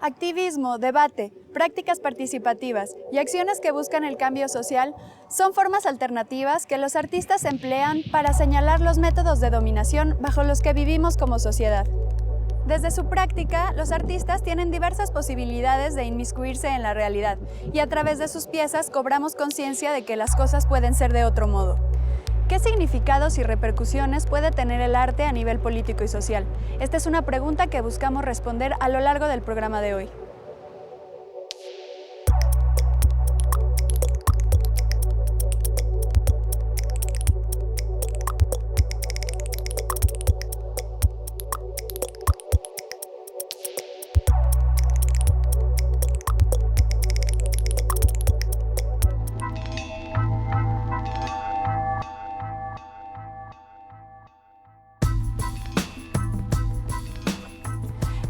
Activismo, debate, prácticas participativas y acciones que buscan el cambio social son formas alternativas que los artistas emplean para señalar los métodos de dominación bajo los que vivimos como sociedad. Desde su práctica, los artistas tienen diversas posibilidades de inmiscuirse en la realidad y a través de sus piezas cobramos conciencia de que las cosas pueden ser de otro modo. ¿Qué significados y repercusiones puede tener el arte a nivel político y social? Esta es una pregunta que buscamos responder a lo largo del programa de hoy.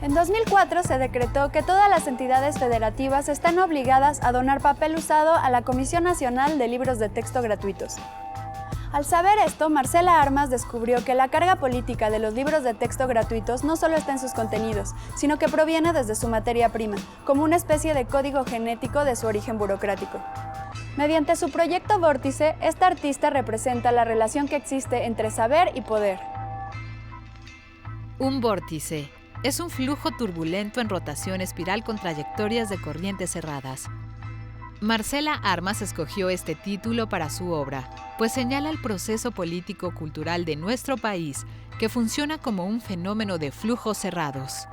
En 2004 se decretó que todas las entidades federativas están obligadas a donar papel usado a la Comisión Nacional de Libros de Texto Gratuitos. Al saber esto, Marcela Armas descubrió que la carga política de los libros de texto gratuitos no solo está en sus contenidos, sino que proviene desde su materia prima, como una especie de código genético de su origen burocrático. Mediante su proyecto Vórtice, esta artista representa la relación que existe entre saber y poder. Un vórtice es un flujo turbulento en rotación espiral con trayectorias de corrientes cerradas. Marcela Armas escogió este título para su obra, pues señala el proceso político-cultural de nuestro país, que funciona como un fenómeno de flujos cerrados.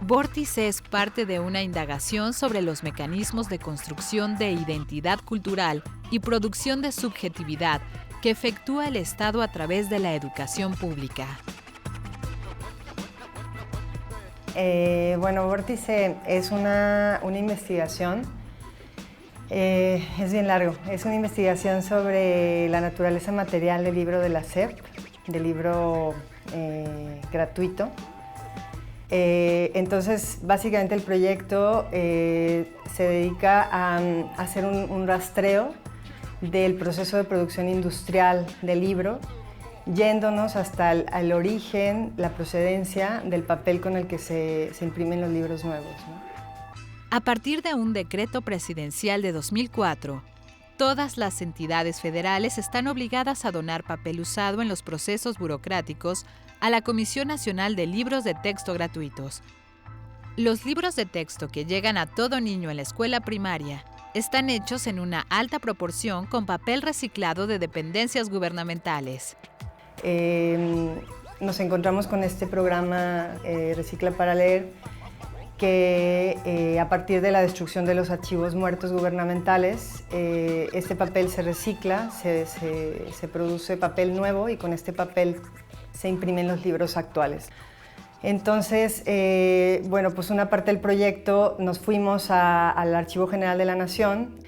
Vórtice es parte de una indagación sobre los mecanismos de construcción de identidad cultural y producción de subjetividad que efectúa el Estado a través de la educación pública. Vórtice es una investigación, es bien largo, es una investigación sobre la naturaleza material del libro de la SEP, del libro gratuito. Entonces, básicamente el proyecto se dedica a hacer un rastreo del proceso de producción industrial del libro, yéndonos hasta el origen, la procedencia del papel con el que se imprimen los libros nuevos, ¿no? A partir de un decreto presidencial de 2004, todas las entidades federales están obligadas a donar papel usado en los procesos burocráticos a la Comisión Nacional de Libros de Texto Gratuitos. Los libros de texto que llegan a todo niño en la escuela primaria están hechos en una alta proporción con papel reciclado de dependencias gubernamentales. Nos encontramos con este programa Recicla para Leer, que a partir de la destrucción de los archivos muertos gubernamentales, este papel se recicla, se produce papel nuevo y con este papel se imprimen los libros actuales. Entonces, pues una parte del proyecto nos fuimos al Archivo General de la Nación.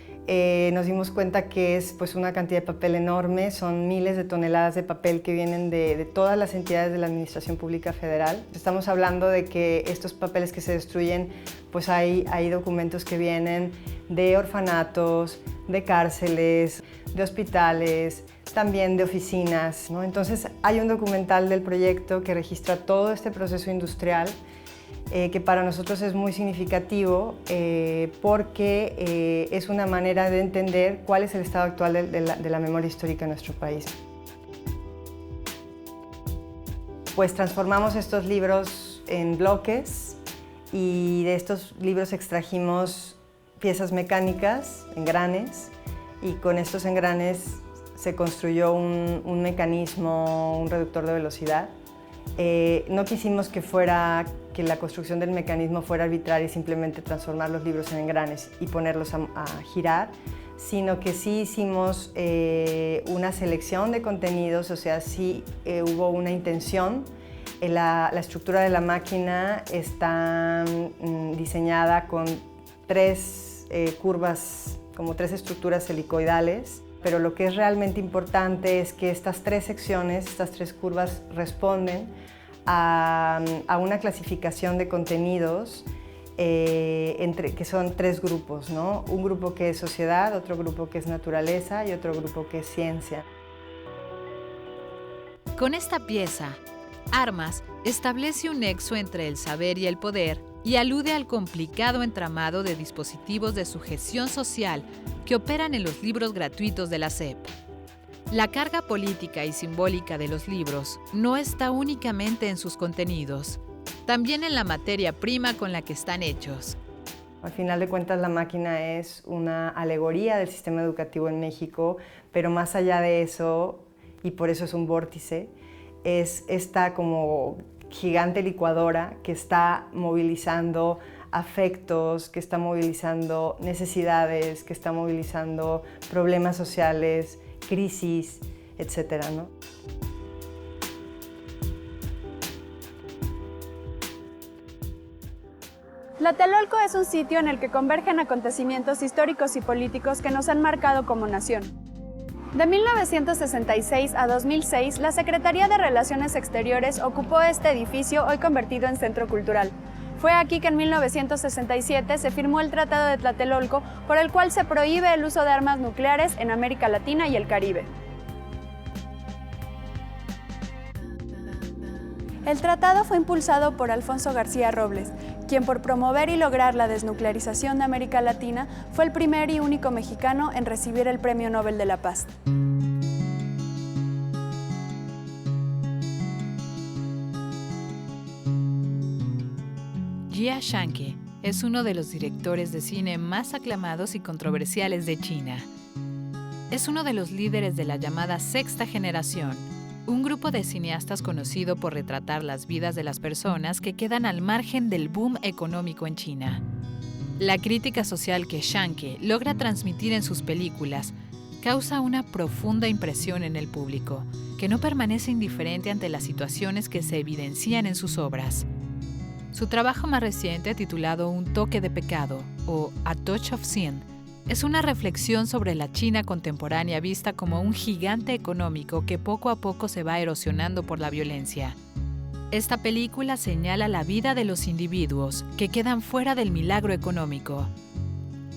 Nos dimos cuenta que es una cantidad de papel enorme, son miles de toneladas de papel que vienen de todas las entidades de la Administración Pública Federal. Estamos hablando de que estos papeles que se destruyen, hay documentos que vienen de orfanatos, de cárceles, de hospitales, también de oficinas, ¿no? Entonces hay un documental del proyecto que registra todo este proceso industrial, que para nosotros es muy significativo porque es una manera de entender cuál es el estado actual de la memoria histórica en nuestro país. Pues transformamos estos libros en bloques y de estos libros extrajimos piezas mecánicas, engranes, y con estos engranes se construyó un mecanismo, un reductor de velocidad. No quisimos que la construcción del mecanismo fuera arbitraria y simplemente transformar los libros en engranes y ponerlos a girar, sino que sí hicimos una selección de contenidos, o sea, sí hubo una intención. La estructura de la máquina está diseñada con tres curvas, como tres estructuras helicoidales, pero lo que es realmente importante es que estas tres secciones, estas tres curvas responden a una clasificación de contenidos que son tres grupos, ¿no? Un grupo que es sociedad, otro grupo que es naturaleza y otro grupo que es ciencia. Con esta pieza, Armas establece un nexo entre el saber y el poder y alude al complicado entramado de dispositivos de sujeción social que operan en los libros gratuitos de la SEP. La carga política y simbólica de los libros no está únicamente en sus contenidos, también en la materia prima con la que están hechos. Al final de cuentas, La Máquina es una alegoría del sistema educativo en México, pero más allá de eso, y por eso es un vórtice, es esta como gigante licuadora que está movilizando afectos, que está movilizando necesidades, que está movilizando problemas sociales, crisis, etcétera, ¿no? Tlatelolco es un sitio en el que convergen acontecimientos históricos y políticos que nos han marcado como nación. De 1966 a 2006, la Secretaría de Relaciones Exteriores ocupó este edificio, hoy convertido en centro cultural. Fue aquí que en 1967 se firmó el Tratado de Tlatelolco, por el cual se prohíbe el uso de armas nucleares en América Latina y el Caribe. El tratado fue impulsado por Alfonso García Robles, quien por promover y lograr la desnuclearización de América Latina fue el primer y único mexicano en recibir el Premio Nobel de la Paz. Jia Shanke es uno de los directores de cine más aclamados y controversiales de China. Es uno de los líderes de la llamada Sexta Generación, un grupo de cineastas conocido por retratar las vidas de las personas que quedan al margen del boom económico en China. La crítica social que Shanke logra transmitir en sus películas causa una profunda impresión en el público, que no permanece indiferente ante las situaciones que se evidencian en sus obras. Su trabajo más reciente, titulado Un toque de pecado, o A Touch of Sin, es una reflexión sobre la China contemporánea vista como un gigante económico que poco a poco se va erosionando por la violencia. Esta película señala la vida de los individuos que quedan fuera del milagro económico.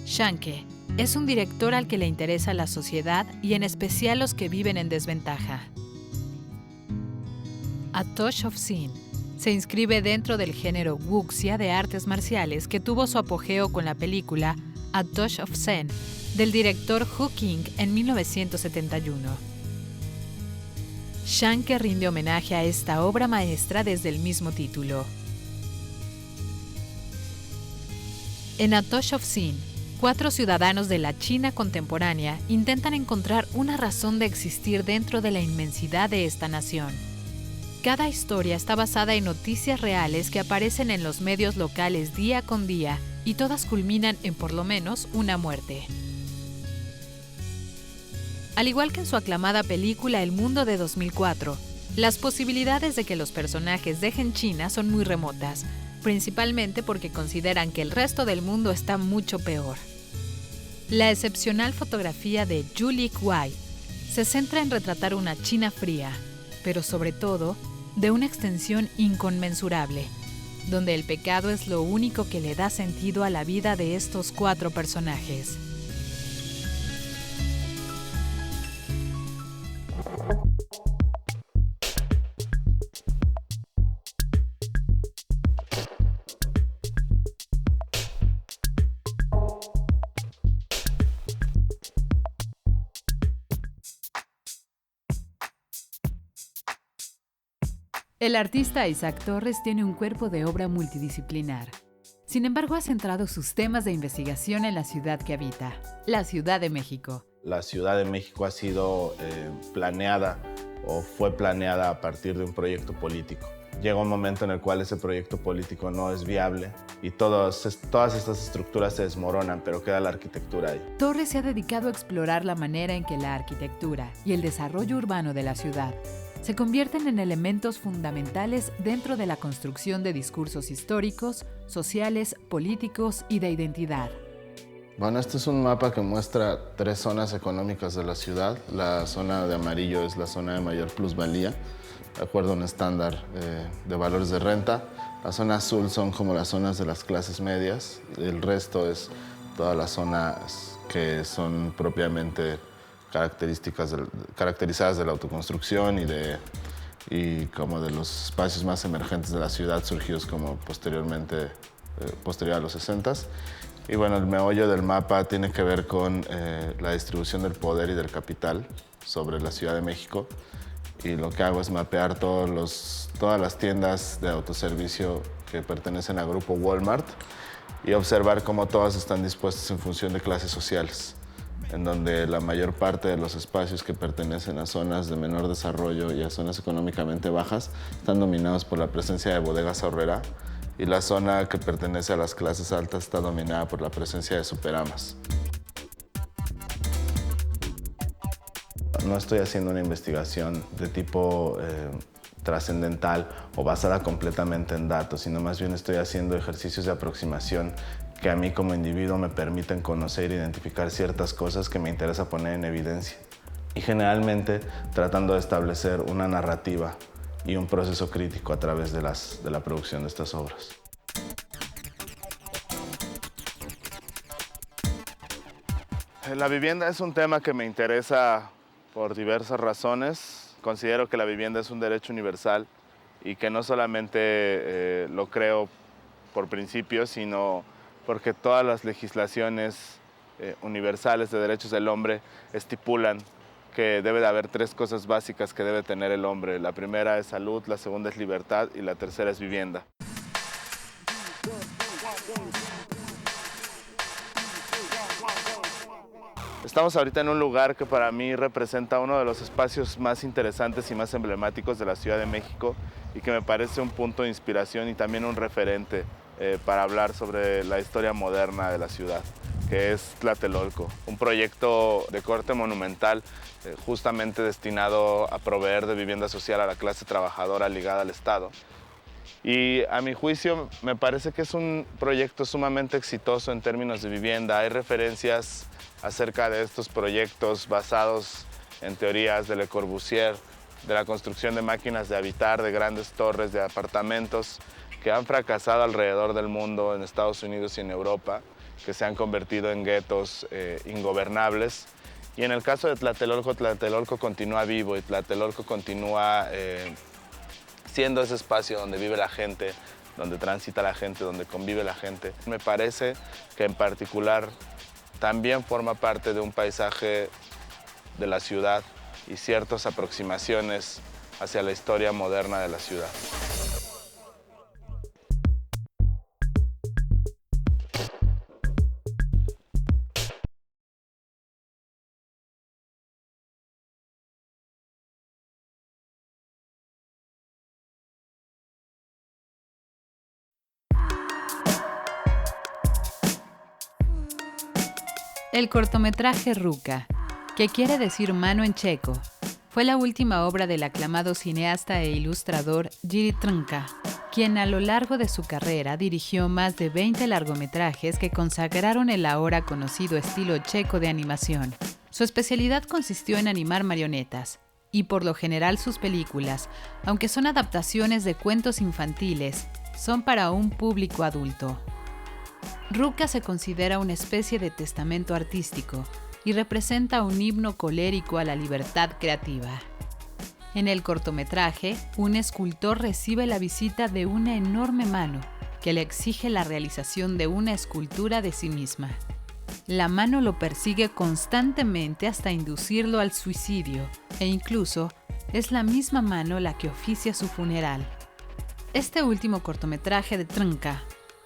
Shanke es un director al que le interesa la sociedad y en especial los que viven en desventaja. A Touch of Sin se inscribe dentro del género wuxia de artes marciales que tuvo su apogeo con la película A Touch of Zen, del director Hu Qing en 1971. Shanke rinde homenaje a esta obra maestra desde el mismo título. En A Touch of Sin, 4 ciudadanos de la China contemporánea intentan encontrar una razón de existir dentro de la inmensidad de esta nación. Cada historia está basada en noticias reales que aparecen en los medios locales día con día y todas culminan en por lo menos una muerte. Al igual que en su aclamada película El Mundo de 2004, las posibilidades de que los personajes dejen China son muy remotas, principalmente porque consideran que el resto del mundo está mucho peor. La excepcional fotografía de Julie Kwai se centra en retratar una China fría, pero sobre todo, de una extensión inconmensurable, donde el pecado es lo único que le da sentido a la vida de estos 4 personajes. El artista Isaac Torres tiene un cuerpo de obra multidisciplinar. Sin embargo, ha centrado sus temas de investigación en la ciudad que habita, la Ciudad de México. La Ciudad de México ha sido planeada o fue planeada a partir de un proyecto político. Llega un momento en el cual ese proyecto político no es viable y todas estas estructuras se desmoronan, pero queda la arquitectura ahí. Torres se ha dedicado a explorar la manera en que la arquitectura y el desarrollo urbano de la ciudad se convierten en elementos fundamentales dentro de la construcción de discursos históricos, sociales, políticos y de identidad. Bueno, este es un mapa que muestra 3 zonas económicas de la ciudad. La zona de amarillo es la zona de mayor plusvalía, de acuerdo a un estándar de valores de renta. La zona azul son como las zonas de las clases medias. El resto es todas las zonas que son propiamente caracterizadas de la autoconstrucción y como de los espacios más emergentes de la ciudad surgidos como posteriormente posterior a los 60s. Y bueno, el meollo del mapa tiene que ver con la distribución del poder y del capital sobre la Ciudad de México. Y lo que hago es mapear todas las tiendas de autoservicio que pertenecen al grupo Walmart y observar cómo todas están dispuestas en función de clases sociales, en donde la mayor parte de los espacios que pertenecen a zonas de menor desarrollo y a zonas económicamente bajas están dominados por la presencia de bodegas Aurrera, y la zona que pertenece a las clases altas está dominada por la presencia de superamas. No estoy haciendo una investigación de tipo trascendental o basada completamente en datos, sino más bien estoy haciendo ejercicios de aproximación que a mí como individuo me permiten conocer e identificar ciertas cosas que me interesa poner en evidencia. Y generalmente tratando de establecer una narrativa y un proceso crítico a través de la producción de estas obras. La vivienda es un tema que me interesa por diversas razones. Considero que la vivienda es un derecho universal y que no solamente lo creo por principio, sino porque todas las legislaciones universales de derechos del hombre estipulan que debe de haber 3 cosas básicas que debe tener el hombre. La primera es salud, la segunda es libertad y la tercera es vivienda. Estamos ahorita en un lugar que para mí representa uno de los espacios más interesantes y más emblemáticos de la Ciudad de México y que me parece un punto de inspiración y también un referente para hablar sobre la historia moderna de la ciudad, que es Tlatelolco, un proyecto de corte monumental justamente destinado a proveer de vivienda social a la clase trabajadora ligada al Estado. Y a mi juicio me parece que es un proyecto sumamente exitoso en términos de vivienda. Hay referencias acerca de estos proyectos basados en teorías de Le Corbusier, de la construcción de máquinas de habitar, de grandes torres de apartamentos que han fracasado alrededor del mundo, en Estados Unidos y en Europa, que se han convertido en guetos ingobernables. Y en el caso de Tlatelolco, Tlatelolco continúa vivo y Tlatelolco continúa siendo ese espacio donde vive la gente, donde transita la gente, donde convive la gente. Me parece que en particular también forma parte de un paisaje de la ciudad y ciertas aproximaciones hacia la historia moderna de la ciudad. El cortometraje Ruka, que quiere decir mano en checo, fue la última obra del aclamado cineasta e ilustrador Jiří Trnka, quien a lo largo de su carrera dirigió más de 20 largometrajes que consagraron el ahora conocido estilo checo de animación. Su especialidad consistió en animar marionetas, y por lo general sus películas, aunque son adaptaciones de cuentos infantiles, son para un público adulto. Ruka se considera una especie de testamento artístico y representa un himno colérico a la libertad creativa. En el cortometraje, un escultor recibe la visita de una enorme mano que le exige la realización de una escultura de sí misma. La mano lo persigue constantemente hasta inducirlo al suicidio e incluso es la misma mano la que oficia su funeral. Este último cortometraje de Trnka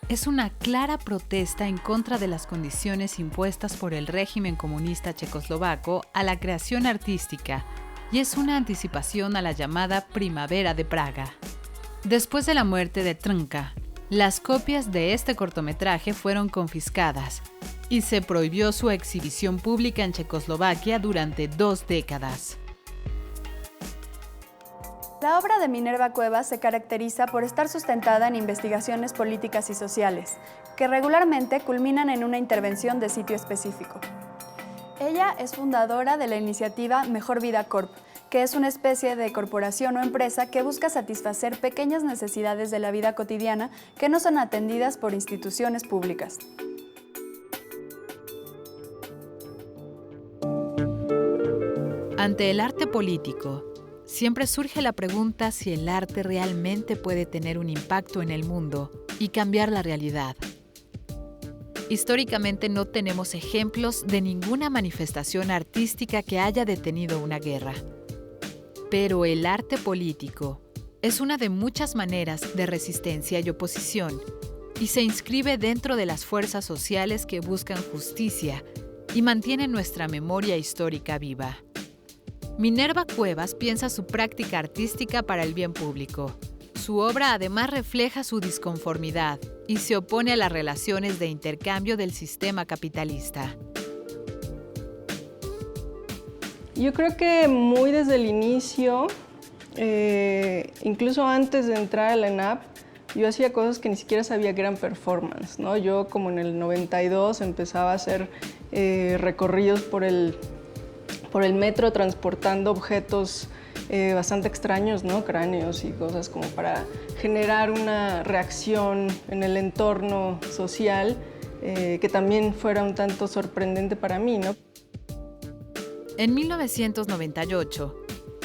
es una clara protesta en contra de las condiciones impuestas por el régimen comunista checoslovaco a la creación artística y es una anticipación a la llamada Primavera de Praga. Después de la muerte de Trnka, las copias de este cortometraje fueron confiscadas y se prohibió su exhibición pública en Checoslovaquia durante 2 décadas. La obra de Minerva Cuevas se caracteriza por estar sustentada en investigaciones políticas y sociales, que regularmente culminan en una intervención de sitio específico. Ella es fundadora de la iniciativa Mejor Vida Corp, que es una especie de corporación o empresa que busca satisfacer pequeñas necesidades de la vida cotidiana que no son atendidas por instituciones públicas. Ante el arte político, siempre surge la pregunta si el arte realmente puede tener un impacto en el mundo y cambiar la realidad. Históricamente no tenemos ejemplos de ninguna manifestación artística que haya detenido una guerra. Pero el arte político es una de muchas maneras de resistencia y oposición y se inscribe dentro de las fuerzas sociales que buscan justicia y mantienen nuestra memoria histórica viva. Minerva Cuevas piensa su práctica artística para el bien público. Su obra además refleja su disconformidad y se opone a las relaciones de intercambio del sistema capitalista. Yo creo que muy desde el inicio, incluso antes de entrar a la ENAP, yo hacía cosas que ni siquiera sabía que eran performance, ¿no? Yo como en el 92 empezaba a hacer recorridos por el metro transportando objetos bastante extraños, ¿no? Cráneos y cosas como para generar una reacción en el entorno social que también fuera un tanto sorprendente para mí, ¿no? En 1998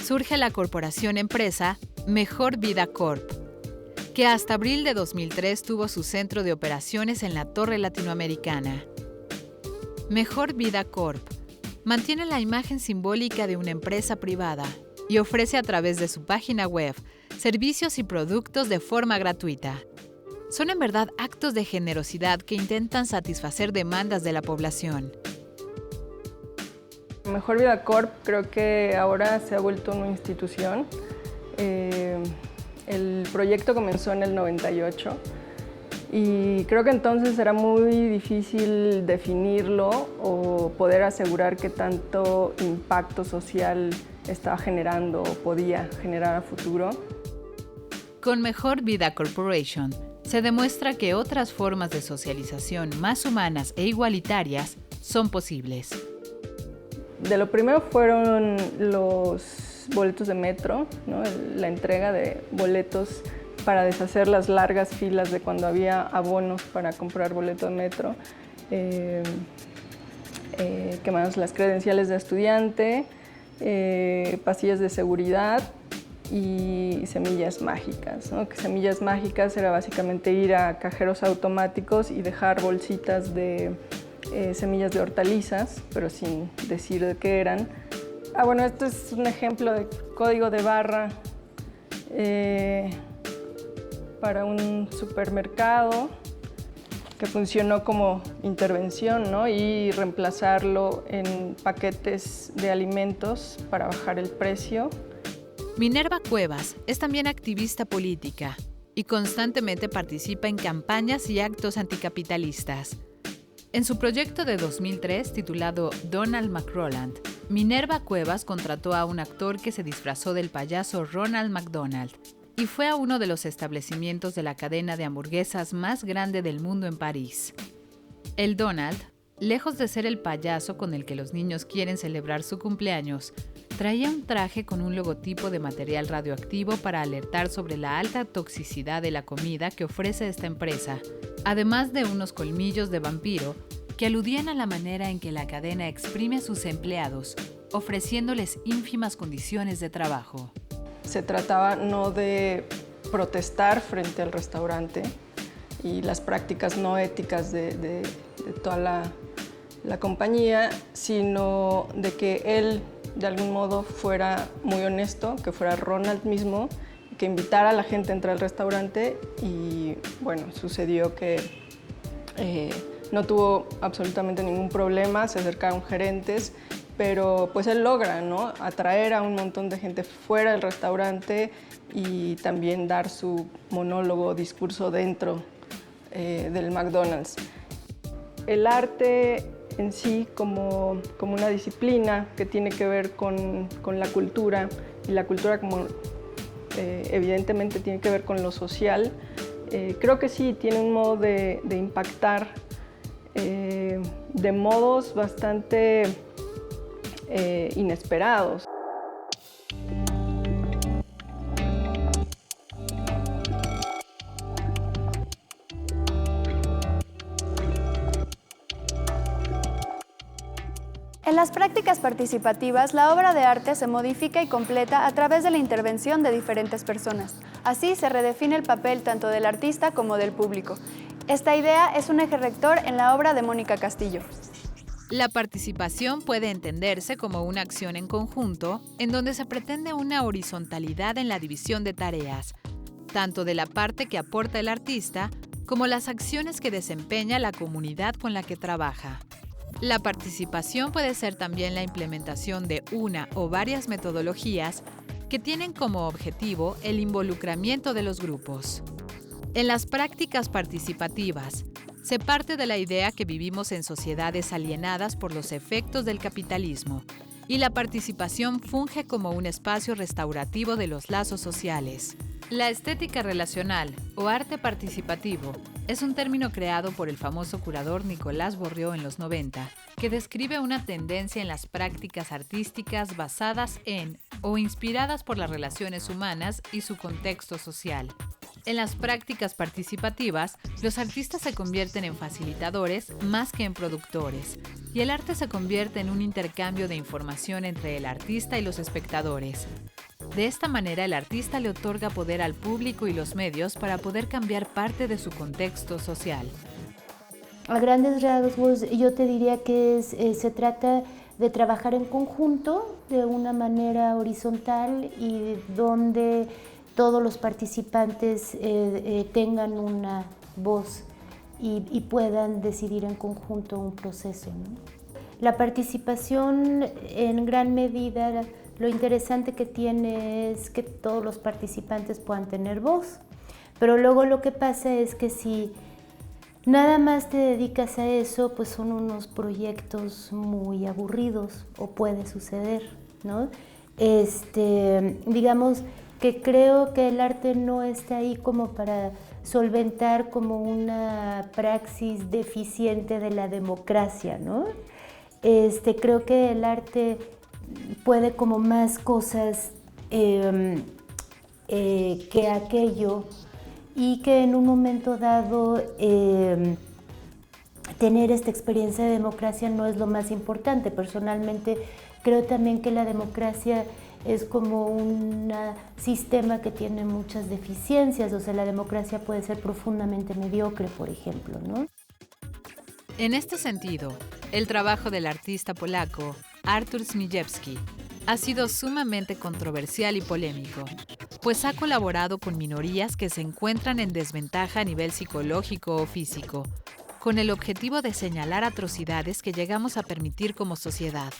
surge la corporación empresa Mejor Vida Corp, que hasta abril de 2003 tuvo su centro de operaciones en la Torre Latinoamericana. Mejor Vida Corp mantiene la imagen simbólica de una empresa privada y ofrece a través de su página web servicios y productos de forma gratuita. Son en verdad actos de generosidad que intentan satisfacer demandas de la población. Mejor Vida Corp creo que ahora se ha vuelto una institución. El proyecto comenzó en el 98 y creo que entonces era muy difícil definirlo o poder asegurar qué tanto impacto social estaba generando o podía generar a futuro. Con Mejor Vida Corporation se demuestra que otras formas de socialización más humanas e igualitarias son posibles. De lo primero fueron los boletos de metro, ¿no? La entrega de boletos para deshacer las largas filas de cuando había abonos para comprar boleto de metro. ¿Qué más? Las credenciales de estudiante, pasillas de seguridad y semillas mágicas, ¿no? Que semillas mágicas era básicamente ir a cajeros automáticos y dejar bolsitas de semillas de hortalizas, pero sin decir de qué eran. Bueno, esto es un ejemplo de código de barra para un supermercado que funcionó como intervención, ¿no? Y reemplazarlo en paquetes de alimentos para bajar el precio. Minerva Cuevas es también activista política y constantemente participa en campañas y actos anticapitalistas. En su proyecto de 2003 titulado Donald McRolland, Minerva Cuevas contrató a un actor que se disfrazó del payaso Ronald McDonald y fue a uno de los establecimientos de la cadena de hamburguesas más grande del mundo en París. El Donald, lejos de ser el payaso con el que los niños quieren celebrar su cumpleaños, traía un traje con un logotipo de material radioactivo para alertar sobre la alta toxicidad de la comida que ofrece esta empresa, además de unos colmillos de vampiro que aludían a la manera en que la cadena exprime a sus empleados, ofreciéndoles ínfimas condiciones de trabajo. Se trataba no de protestar frente al restaurante y las prácticas no éticas de toda la compañía, sino de que él de algún modo fuera muy honesto, que fuera Ronald mismo, que invitara a la gente a entrar al restaurante y bueno, sucedió que no tuvo absolutamente ningún problema, se acercaron gerentes, pero pues él logra, ¿no? Atraer a un montón de gente fuera del restaurante y también dar su monólogo, discurso dentro del McDonald's. El arte en sí como una disciplina que tiene que ver con la cultura, y la cultura como evidentemente tiene que ver con lo social, creo que sí tiene un modo de impactar de modos bastante inesperados. En las prácticas participativas, la obra de arte se modifica y completa a través de la intervención de diferentes personas. Así se redefine el papel tanto del artista como del público. Esta idea es un eje rector en la obra de Mónica Castillo. La participación puede entenderse como una acción en conjunto en donde se pretende una horizontalidad en la división de tareas, tanto de la parte que aporta el artista como las acciones que desempeña la comunidad con la que trabaja. La participación puede ser también la implementación de una o varias metodologías que tienen como objetivo el involucramiento de los grupos. En las prácticas participativas, se parte de la idea que vivimos en sociedades alienadas por los efectos del capitalismo, y la participación funge como un espacio restaurativo de los lazos sociales. La estética relacional o arte participativo es un término creado por el famoso curador Nicolás Bourriaud en los 90, que describe una tendencia en las prácticas artísticas basadas en o inspiradas por las relaciones humanas y su contexto social. En las prácticas participativas, los artistas se convierten en facilitadores más que en productores, y el arte se convierte en un intercambio de información entre el artista y los espectadores. De esta manera, el artista le otorga poder al público y los medios para poder cambiar parte de su contexto social. A grandes rasgos, yo te diría que se trata de trabajar en conjunto de una manera horizontal y donde todos los participantes tengan una voz y puedan decidir en conjunto un proceso, ¿no? La participación, en gran medida, lo interesante que tiene es que todos los participantes puedan tener voz, pero luego lo que pasa es que si nada más te dedicas a eso, pues son unos proyectos muy aburridos, o puede suceder, ¿no? Digamos que creo que el arte no está ahí como para solventar como una praxis deficiente de la democracia, ¿no? Creo que el arte puede como más cosas que aquello, y que en un momento dado tener esta experiencia de democracia no es lo más importante. Personalmente creo también que la democracia es como un sistema que tiene muchas deficiencias, o sea, la democracia puede ser profundamente mediocre, por ejemplo, ¿no? En este sentido, el trabajo del artista polaco Artur Zmijewski ha sido sumamente controversial y polémico, pues ha colaborado con minorías que se encuentran en desventaja a nivel psicológico o físico, con el objetivo de señalar atrocidades que llegamos a permitir como sociedad.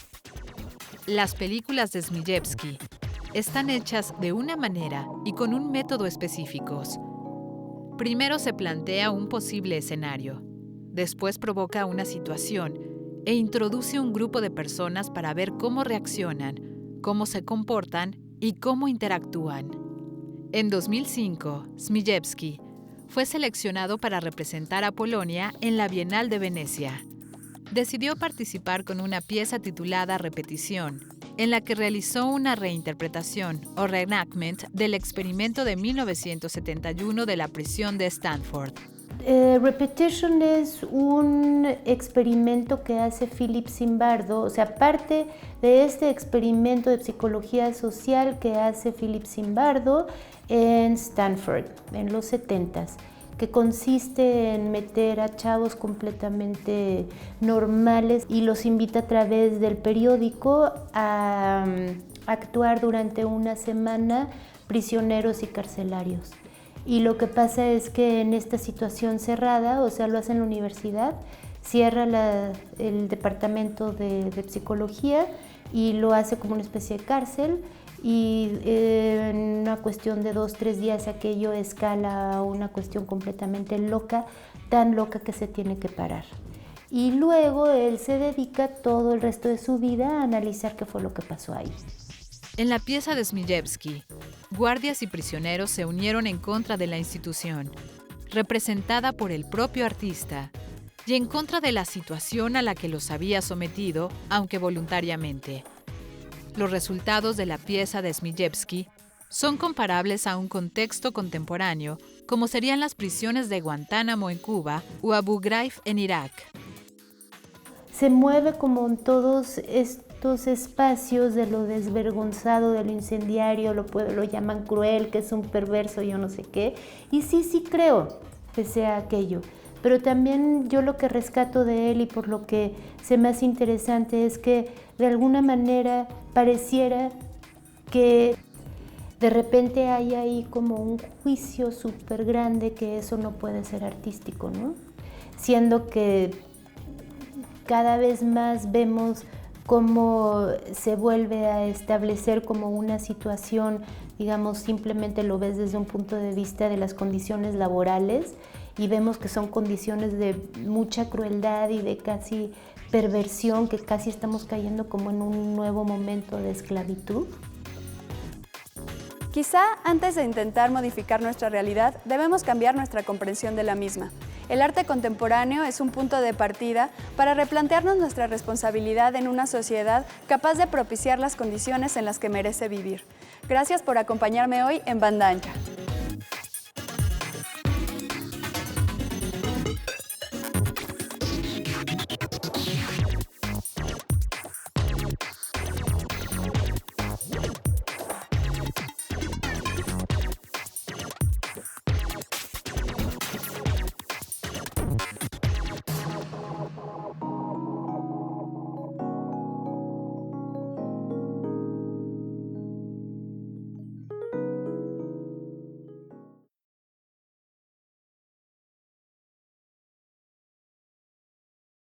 Las películas de Zmijewski están hechas de una manera y con un método específicos. Primero se plantea un posible escenario, después provoca una situación e introduce un grupo de personas para ver cómo reaccionan, cómo se comportan y cómo interactúan. En 2005, Zmijewski fue seleccionado para representar a Polonia en la Bienal de Venecia. Decidió participar con una pieza titulada Repetición, en la que realizó una reinterpretación o reenactment del experimento de 1971 de la prisión de Stanford. Repetition es un experimento que hace Philip Zimbardo, o sea, parte de este experimento de psicología social que hace Philip Zimbardo en Stanford en los 70s, que consiste en meter a chavos completamente normales y los invita a través del periódico a actuar durante una semana prisioneros y carcelarios. Y lo que pasa es que en esta situación cerrada, o sea, lo hace en la universidad, cierra el departamento de psicología y lo hace como una especie de cárcel, y en una cuestión de 2-3 días aquello escala a una cuestión completamente loca, tan loca que se tiene que parar. Y luego él se dedica todo el resto de su vida a analizar qué fue lo que pasó ahí. En la pieza de Zmijewski, guardias y prisioneros se unieron en contra de la institución, representada por el propio artista, y en contra de la situación a la que los había sometido, aunque voluntariamente. Los resultados de la pieza de Zmijewski son comparables a un contexto contemporáneo, como serían las prisiones de Guantánamo en Cuba o Abu Ghraib en Irak. se mueve como en todos estos espacios de lo desvergonzado, de lo incendiario, lo llaman cruel, que es un perverso, yo no sé qué. Y sí creo que sea aquello. Pero también yo lo que rescato de él y por lo que se me hace interesante es que de alguna manera pareciera que de repente hay ahí como un juicio súper grande que eso no puede ser artístico, ¿no? Siendo que cada vez más vemos cómo se vuelve a establecer como una situación, digamos, simplemente lo ves desde un punto de vista de las condiciones laborales y vemos que son condiciones de mucha crueldad y de casi perversión, que casi estamos cayendo como en un nuevo momento de esclavitud. Quizá antes de intentar modificar nuestra realidad, debemos cambiar nuestra comprensión de la misma. El arte contemporáneo es un punto de partida para replantearnos nuestra responsabilidad en una sociedad capaz de propiciar las condiciones en las que merece vivir. Gracias por acompañarme hoy en Banda Ancha.